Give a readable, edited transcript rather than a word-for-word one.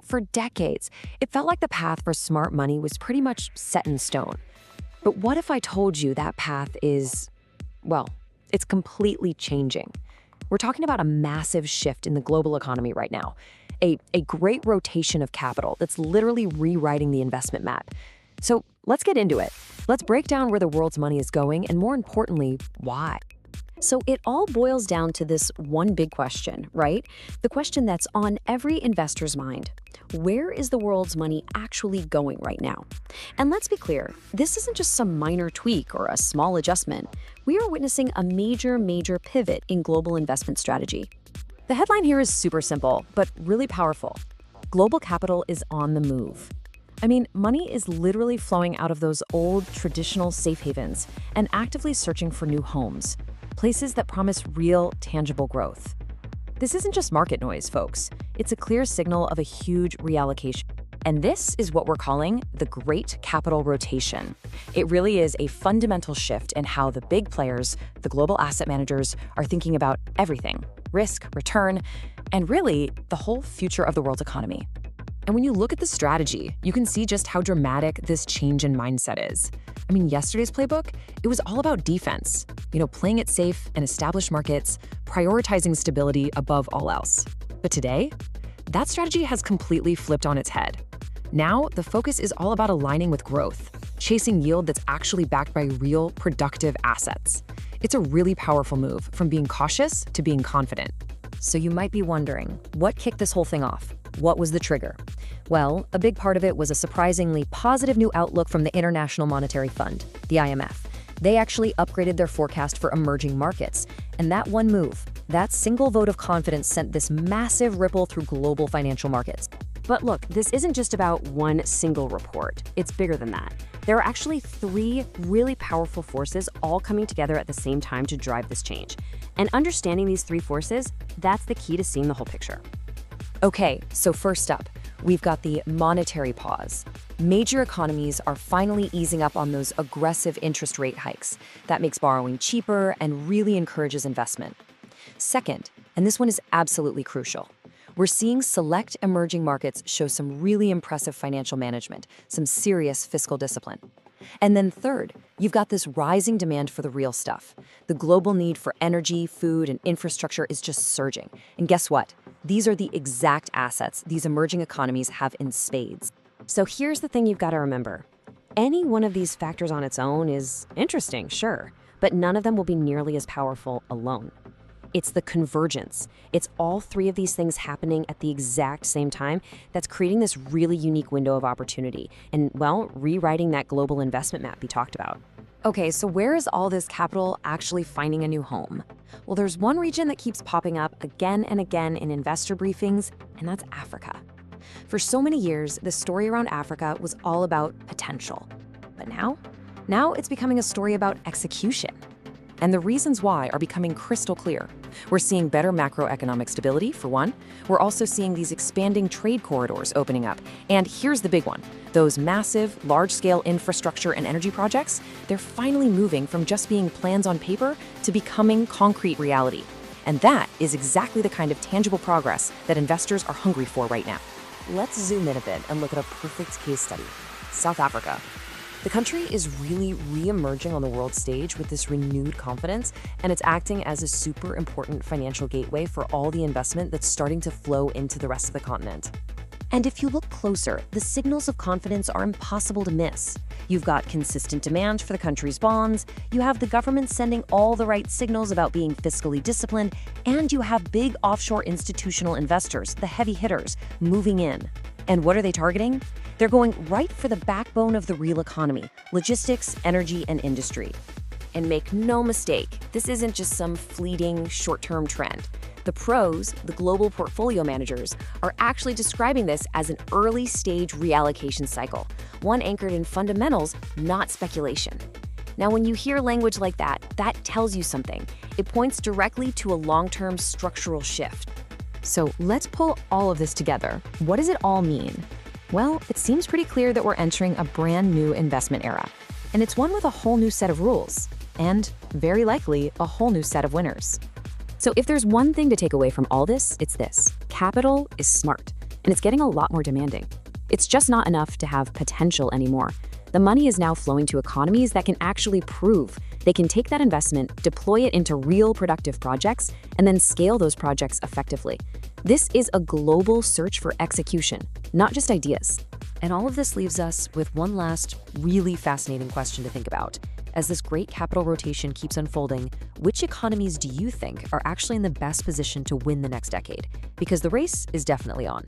For decades, it felt like the path for smart money was pretty much set in stone. But what if I told you that path is, well, it's completely changing? We're talking about a massive shift in the global economy right now, a great rotation of capital that's literally rewriting the investment map. So let's get into it. Let's break down where the world's money is going and, more importantly, why. So it all boils down to this one big question, right? The question that's on every investor's mind. Where is the world's money actually going right now? And let's be clear, this isn't just some minor tweak or a small adjustment. We are witnessing a major pivot in global investment strategy. The headline here is super simple, but really powerful. Global capital is on the move. I mean, money is literally flowing out of those old, traditional safe havens and actively searching for new homes. Places that promise real, tangible growth. This isn't just market noise, folks. It's a clear signal of a huge reallocation. And this is what we're calling the Great Capital Rotation. It really is a fundamental shift in how the big players, the global asset managers, are thinking about everything: risk, return, and really the whole future of the world's economy. And when you look at the strategy, you can see just how dramatic this change in mindset is. I mean, yesterday's playbook, it was all about defense, playing it safe and established markets, prioritizing stability above all else. But today, that strategy has completely flipped on its head. Now, the focus is all about aligning with growth, chasing yield that's actually backed by real, productive assets. It's a really powerful move from being cautious to being confident. So you might be wondering, what kicked this whole thing off? What was the trigger? Well, a big part of it was a surprisingly positive new outlook from the International Monetary Fund, the IMF. They actually upgraded their forecast for emerging markets. And that one move, that single vote of confidence sent this massive ripple through global financial markets. But look, this isn't just about one single report. It's bigger than that. There are actually three really powerful forces all coming together at the same time to drive this change. And understanding these three forces, that's the key to seeing the whole picture. Okay, so first up, we've got the monetary pause. Major economies are finally easing up on those aggressive interest rate hikes. That makes borrowing cheaper and really encourages investment. Second, and this one is absolutely crucial, we're seeing select emerging markets show some really impressive financial management, some serious fiscal discipline. And then third, you've got this rising demand for the real stuff. The global need for energy, food, and infrastructure is just surging. And guess what? These are the exact assets these emerging economies have in spades. So here's the thing you've got to remember. Any one of these factors on its own is interesting, sure, but none of them will be nearly as powerful alone. It's the convergence. It's all three of these things happening at the exact same time that's creating this really unique window of opportunity and, well, rewriting that global investment map we talked about. Okay, so where is all this capital actually finding a new home? Well, there's one region that keeps popping up again and again in investor briefings, and that's Africa. For so many years, the story around Africa was all about potential. But now it's becoming a story about execution. And the reasons why are becoming crystal clear. We're seeing better macroeconomic stability, for one. We're also seeing these expanding trade corridors opening up. And here's the big one. Those massive, large-scale infrastructure and energy projects, they're finally moving from just being plans on paper to becoming concrete reality. And that is exactly the kind of tangible progress that investors are hungry for right now. Let's zoom in a bit and look at a perfect case study. South Africa. The country is really re-emerging on the world stage with this renewed confidence, and it's acting as a super important financial gateway for all the investment that's starting to flow into the rest of the continent. And if you look closer, the signals of confidence are impossible to miss. You've got consistent demand for the country's bonds, you have the government sending all the right signals about being fiscally disciplined, and you have big offshore institutional investors, the heavy hitters, moving in. And what are they targeting? They're going right for the backbone of the real economy: logistics, energy, and industry. And make no mistake, this isn't just some fleeting, short-term trend. The pros, the global portfolio managers, are actually describing this as an early-stage reallocation cycle, one anchored in fundamentals, not speculation. Now, when you hear language like that, that tells you something. It points directly to a long-term structural shift. So let's pull all of this together. What does it all mean? Well, it seems pretty clear that we're entering a brand new investment era. And it's one with a whole new set of rules. And, very likely, a whole new set of winners. So if there's one thing to take away from all this, it's this: capital is smart. and it's getting a lot more demanding. It's just not enough to have potential anymore. The money is now flowing to economies that can actually prove they can take that investment, deploy it into real productive projects, and then scale those projects effectively. This is a global search for execution, not just ideas. And all of this leaves us with one last really fascinating question to think about. As this great capital rotation keeps unfolding, which economies do you think are actually in the best position to win the next decade? Because the race is definitely on.